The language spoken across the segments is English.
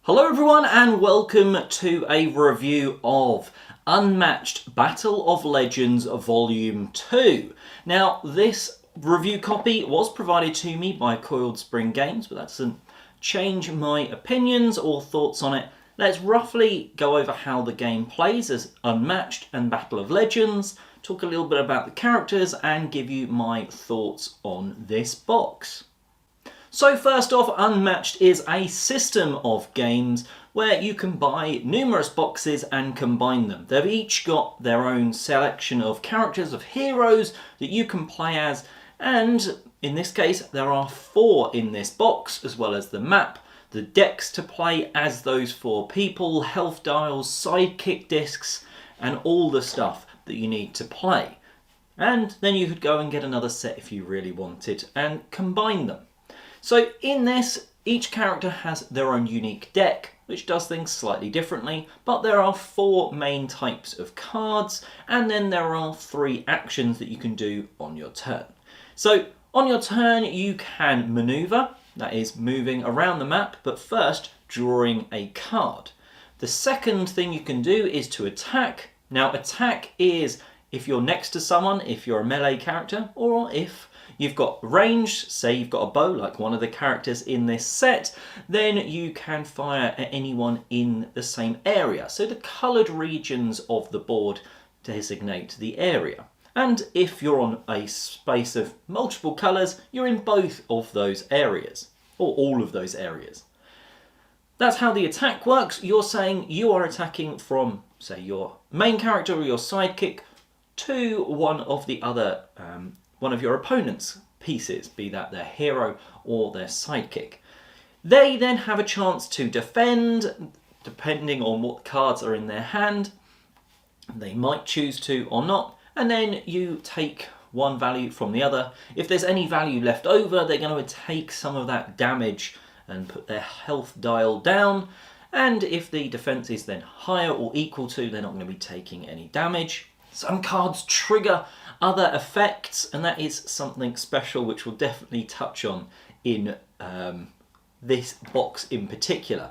Hello everyone and welcome to a review of Unmatched Battle of Legends Volume 2. Now this review copy was provided to me by Coiled Spring Games, but that doesn't change my opinions or thoughts on it. Let's roughly go over how the game plays as Unmatched and Battle of Legends, talk a little bit about the characters and give you my thoughts on this box. So first off, Unmatched is a system of games where you can buy numerous boxes and combine them. They've each got their own selection of characters, of heroes that you can play as, and in this case there are 4 in this box, as well as the map, the decks to play as those 4 people, health dials, sidekick discs, and all the stuff that you need to play. And then you could go and get another set if you really wanted and combine them. So in this, each character has their own unique deck, which does things slightly differently, but there are 4 main types of cards, and then there are 3 actions that you can do on your turn. So on your turn, you can maneuver, that is moving around the map, but first drawing a card. The second thing you can do is to attack. Now attack is if you're next to someone, if you're a melee character, or if you've got range, say you've got a bow like one of the characters in this set, then you can fire at anyone in the same area. So the coloured regions of the board designate the area. And if you're on a space of multiple colours, you're in both of those areas, or all of those areas. That's how the attack works. You're saying you are attacking from, say, your main character or your sidekick to one of the other one of your opponent's pieces, be that their hero or their sidekick. They then have a chance to defend, depending on what cards are in their hand. They might choose to or not, and then you take one value from the other. If there's any value left over, they're going to take some of that damage and put their health dial down, and if the defense is then higher or equal to, they're not going to be taking any damage. Some cards trigger other effects, and that is something special which we'll definitely touch on in this box in particular.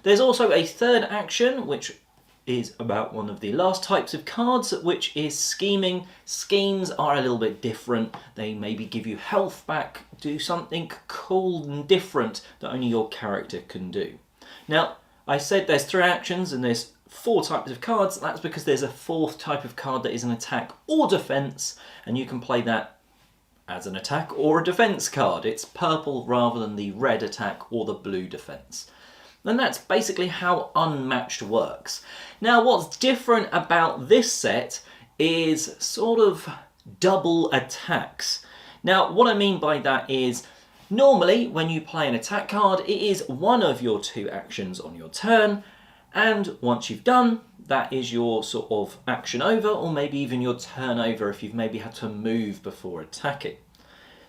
There's also a third action which is about one of the last types of cards, which is scheming. Schemes are a little bit different. They maybe give you health back, do something cool and different that only your character can do. Now, I said there's 3 actions and there's 4 types of cards. That's because there's a 4th type of card that is an attack or defense, and you can play that as an attack or a defense card. It's purple rather than the red attack or the blue defense. And that's basically how Unmatched works. Now what's different about this set is sort of double attacks. Now what I mean by that is, normally when you play an attack card, it is one of your 2 actions on your turn, and once you've done, that is your sort of action over, or maybe even your turn over if you've maybe had to move before attacking.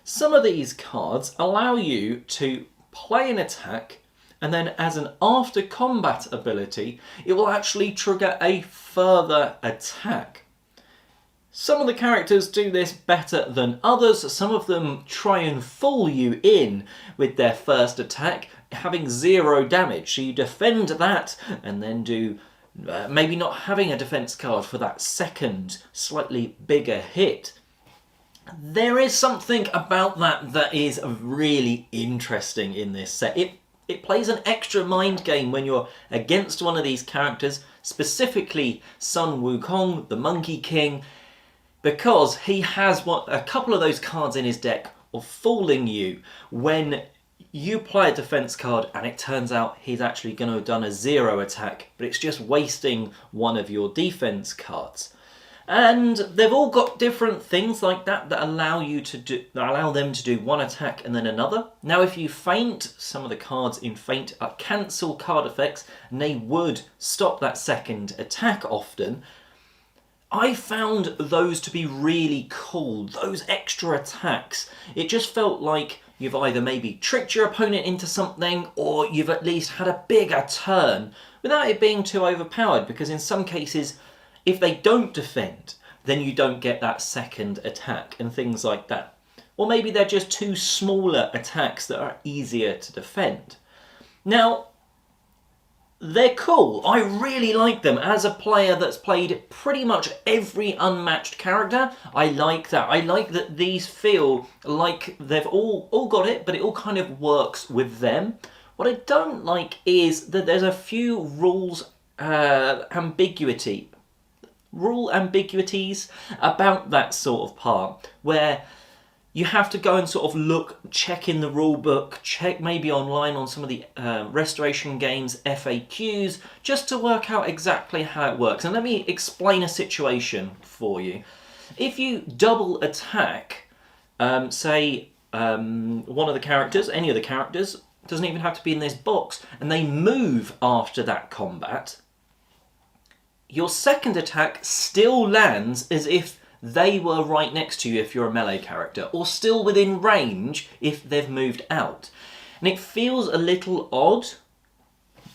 Some of these cards allow you to play an attack, and then as an after combat ability, it will actually trigger a further attack. Some of the characters do this better than others. Some of them try and fool you in with their first attack, having 0 damage. So you defend that and then do maybe not having a defense card for that second, slightly bigger hit. There is something about that is really interesting in this set. It plays an extra mind game when you're against one of these characters, specifically Sun Wukong, the Monkey King, because he has a couple of those cards in his deck of fooling you when you play a defense card and it turns out he's actually going to have done a 0 attack, but it's just wasting one of your defense cards. And they've all got different things like that allow them to do one attack and then another. Now if you feint, some of the cards in feint are cancel card effects, and they would stop that second attack often. I found those to be really cool, those extra attacks. It just felt like you've either maybe tricked your opponent into something, or you've at least had a bigger turn without it being too overpowered, because in some cases, if they don't defend, then you don't get that second attack and things like that. Or maybe they're just 2 smaller attacks that are easier to defend. Now, They're cool. I really like them. As a player that's played pretty much every Unmatched character, I like that. I like that these feel like they've all got it, but it all kind of works with them. What I don't like is that there's a few rule ambiguities about that sort of part, where you have to go and sort of check in the rule book, check maybe online on some of the Restoration Games FAQs, just to work out exactly how it works. And let me explain a situation for you. If you double attack, say, one of the characters, any of the characters, doesn't even have to be in this box, and they move after that combat, your second attack still lands as if they were right next to you if you're a melee character, or still within range if they've moved out. And it feels a little odd,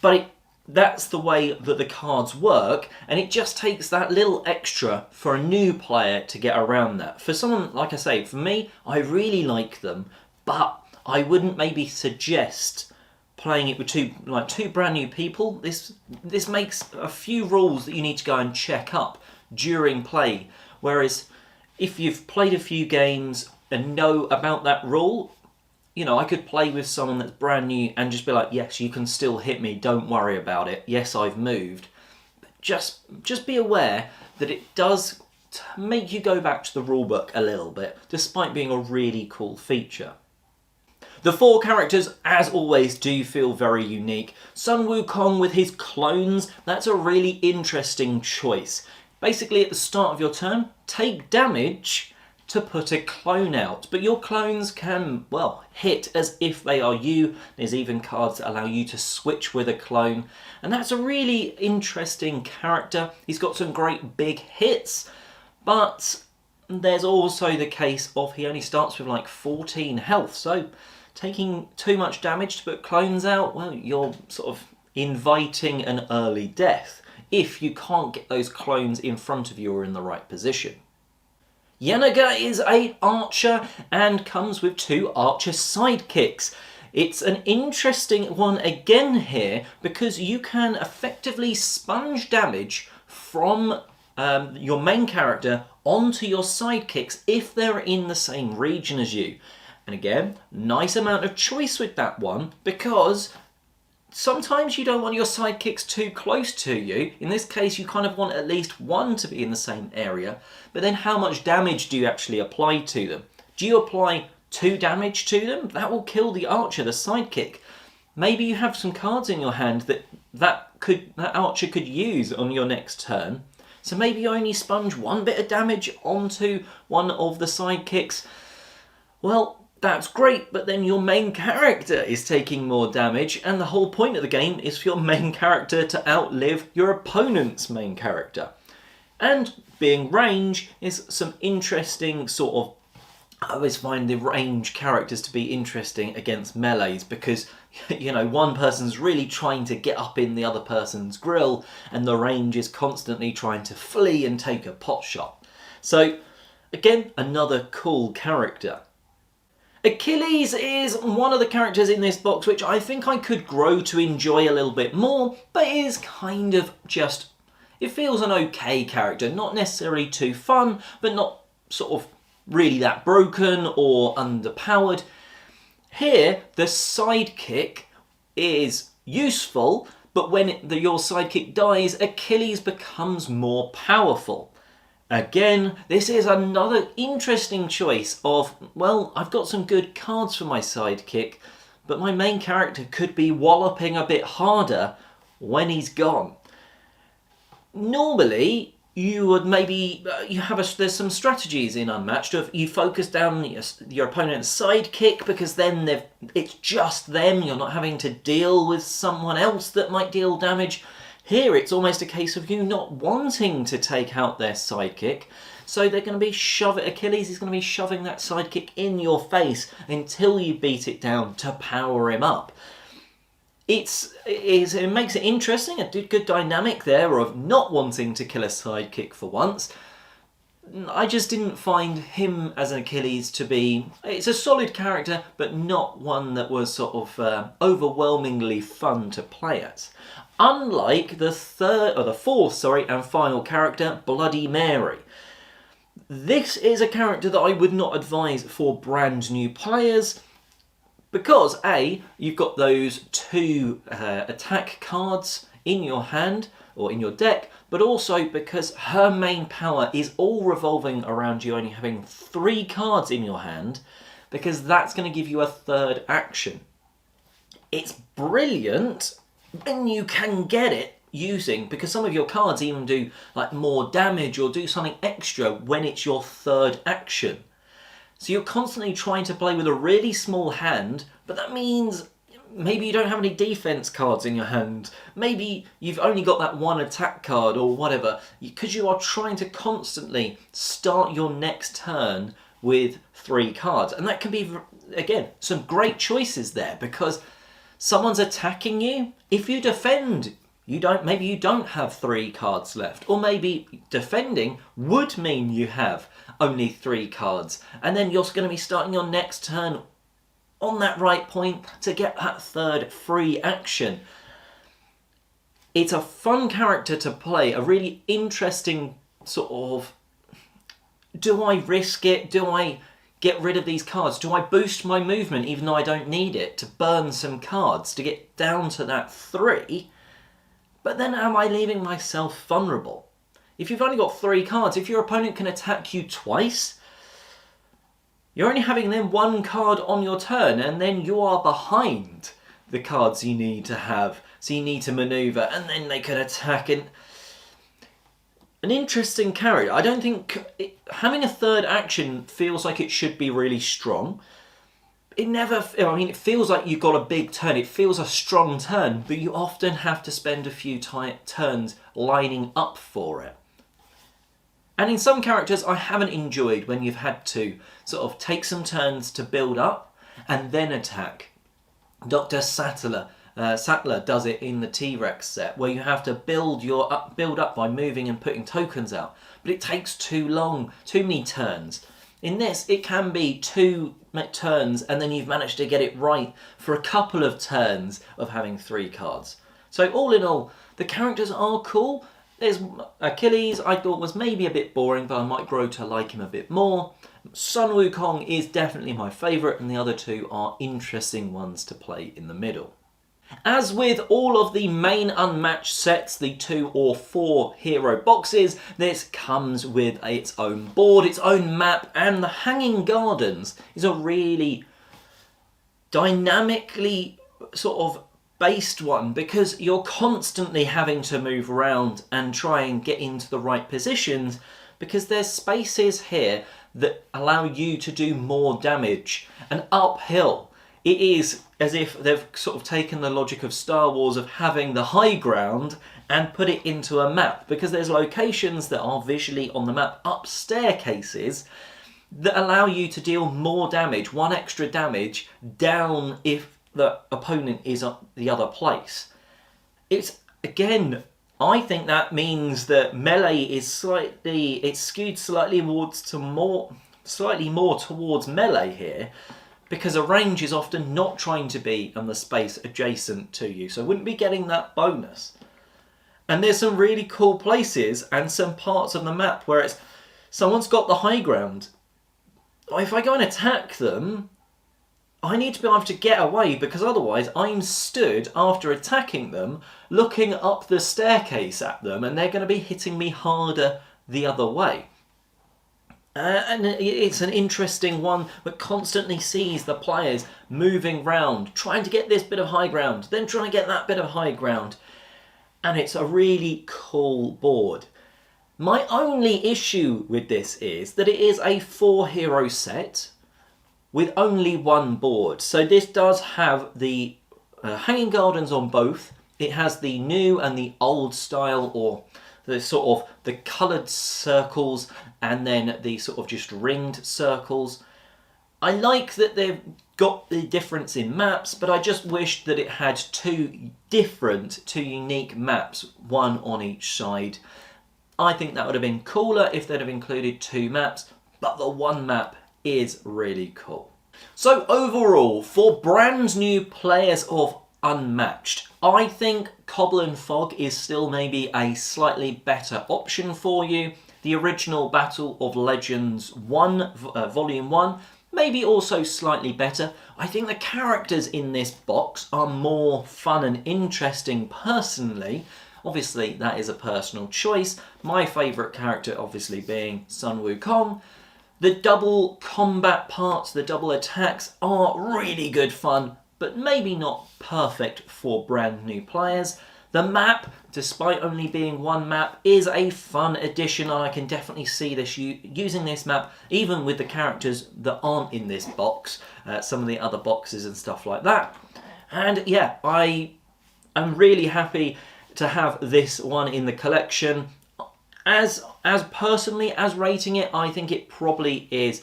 but that's the way that the cards work, and it just takes that little extra for a new player to get around that. For someone, like I say, for me, I really like them, but I wouldn't maybe suggest playing it with two brand new people. This makes a few rules that you need to go and check up during play. Whereas if you've played a few games and know about that rule, I could play with someone that's brand new and just be like, yes, you can still hit me, don't worry about it. Yes, I've moved. But just be aware that it does make you go back to the rulebook a little bit, despite being a really cool feature. The 4 characters, as always, do feel very unique. Sun Wukong with his clones, that's a really interesting choice. Basically, at the start of your turn, take damage to put a clone out. But your clones can, well, hit as if they are you. There's even cards that allow you to switch with a clone. And that's a really interesting character. He's got some great big hits. But there's also the case of he only starts with like 14 health. So taking too much damage to put clones out, well, you're sort of inviting an early death if you can't get those clones in front of you or in the right position. Yennenga is an archer and comes with 2 archer sidekicks. It's an interesting one again here because you can effectively sponge damage from your main character onto your sidekicks if they're in the same region as you. And again, nice amount of choice with that one, because sometimes you don't want your sidekicks too close to you. In this case, you kind of want at least one to be in the same area. But then how much damage do you actually apply to them? Do you apply 2 damage to them? That will kill the archer, the sidekick. Maybe you have some cards in your hand that archer could use on your next turn. So maybe you only sponge 1 bit of damage onto one of the sidekicks. Well, that's great, but then your main character is taking more damage, and the whole point of the game is for your main character to outlive your opponent's main character. And being range is some interesting sort of... I always find the range characters to be interesting against melees because, one person's really trying to get up in the other person's grill, and the range is constantly trying to flee and take a pot shot. So, again, another cool character. Achilles is one of the characters in this box which I think I could grow to enjoy a little bit more, but is kind of just... It feels an okay character, not necessarily too fun, but not sort of really that broken or underpowered. Here, the sidekick is useful, but when your sidekick dies, Achilles becomes more powerful. Again, this is another interesting choice of, well, I've got some good cards for my sidekick, but my main character could be walloping a bit harder when he's gone. Normally, you would maybe, there's some strategies in Unmatched of you focus down your opponent's sidekick because then it's just them, you're not having to deal with someone else that might deal damage. Here it's almost a case of you not wanting to take out their sidekick, so they're going to be Achilles is going to be shoving that sidekick in your face until you beat it down to power him up. It makes it interesting, a good dynamic there of not wanting to kill a sidekick for once, I just didn't find him as an Achilles to be... It's a solid character, but not one that was sort of overwhelmingly fun to play as. Unlike the fourth, and final character, Bloody Mary. This is a character that I would not advise for brand new players because A, you've got those 2 attack cards in your hand or in your deck, but also because her main power is all revolving around you only having 3 cards in your hand, because that's going to give you a third action. It's brilliant when you can get it using, because some of your cards even do like more damage or do something extra when it's your third action. So you're constantly trying to play with a really small hand, but that means maybe you don't have any defense cards in your hand. Maybe you've only got that 1 attack card or whatever, because you are trying to constantly start your next turn with 3 cards. And that can be, again, some great choices there, because someone's attacking you. If you defend, maybe you don't have 3 cards left, or maybe defending would mean you have only 3 cards, and then you're going to be starting your next turn on that right point to get that third free action. It's a fun character to play, a really interesting sort of, do I risk it? Do I get rid of these cards? Do I boost my movement even though I don't need it to burn some cards to get down to that 3? But then am I leaving myself vulnerable? If you've only got 3 cards, if your opponent can attack you twice, you're only having then 1 card on your turn, and then you are behind the cards you need to have. So you need to maneuver, and then they can attack. And an interesting character. I don't think having a third action feels like it should be really strong. It feels like you've got a big turn. It feels a strong turn, but you often have to spend a few turns lining up for it. And in some characters, I haven't enjoyed when you've had to sort of take some turns to build up and then attack. Dr. Sattler does it in the T-Rex set, where you have to build up by moving and putting tokens out. But it takes too long, too many turns. In this, it can be 2 turns and then you've managed to get it right for a couple of turns of having 3 cards. So all in all, the characters are cool. There's Achilles, I thought was maybe a bit boring, but I might grow to like him a bit more. Sun Wukong is definitely my favourite, and the other 2 are interesting ones to play in the middle. As with all of the main Unmatched sets, the 2 or 4 hero boxes, this comes with its own board, its own map, and the Hanging Gardens is a really dynamically sort of based one, because you're constantly having to move around and try and get into the right positions, because there's spaces here that allow you to do more damage. And uphill, it is as if they've sort of taken the logic of Star Wars of having the high ground and put it into a map, because there's locations that are visually on the map, up staircases, that allow you to deal more damage, 1 extra damage, down if the opponent is at the other place. It's, again, I think that means that melee is skewed slightly more towards melee here, because a range is often not trying to be on the space adjacent to you, so wouldn't be getting that bonus. And there's some really cool places and some parts of the map where someone's got the high ground. If I go and attack them, I need to be able to get away, because otherwise I'm stood after attacking them looking up the staircase at them, and they're going to be hitting me harder the other way. And it's an interesting one that constantly sees the players moving round, trying to get this bit of high ground, then trying to get that bit of high ground. And it's a really cool board. My only issue with this is that it is a 4 hero set with only 1 board. So this does have the Hanging Gardens on both. It has the new and the old style, or the sort of the coloured circles and then the sort of just ringed circles. I like that they've got the difference in maps, but I just wish that it had 2 unique maps, 1 on each side. I think that would have been cooler if they'd have included 2 maps, but the 1 map is really cool. So overall, for brand new players of Unmatched, I think Cobble and Fog is still maybe a slightly better option for you. The original Battle of Legends 1, Volume 1, maybe also slightly better. I think the characters in this box are more fun and interesting personally. Obviously, that is a personal choice. My favourite character obviously being Sun Wukong. The double combat parts, the double attacks are really good fun, but maybe not perfect for brand new players. The map, despite only being 1 map, is a fun addition, and I can definitely see this using this map even with the characters that aren't in this box, some of the other boxes and stuff like that. And yeah, I am really happy to have this one in the collection. As personally, as rating it, I think it probably is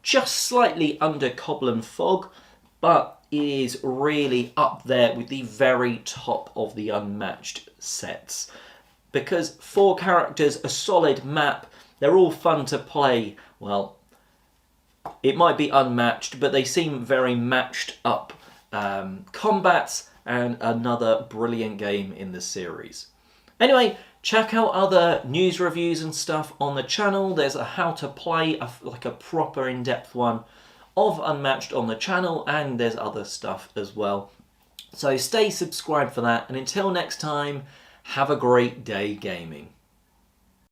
just slightly under Cobble and Fog, but it is really up there with the very top of the Unmatched sets. Because 4 characters, a solid map, they're all fun to play. Well, it might be unmatched, but they seem very matched up combats, and another brilliant game in the series. Anyway, check out other news reviews and stuff on the channel. There's a how to play, like a proper in-depth one of Unmatched on the channel, and there's other stuff as well. So stay subscribed for that, and until next time, have a great day gaming.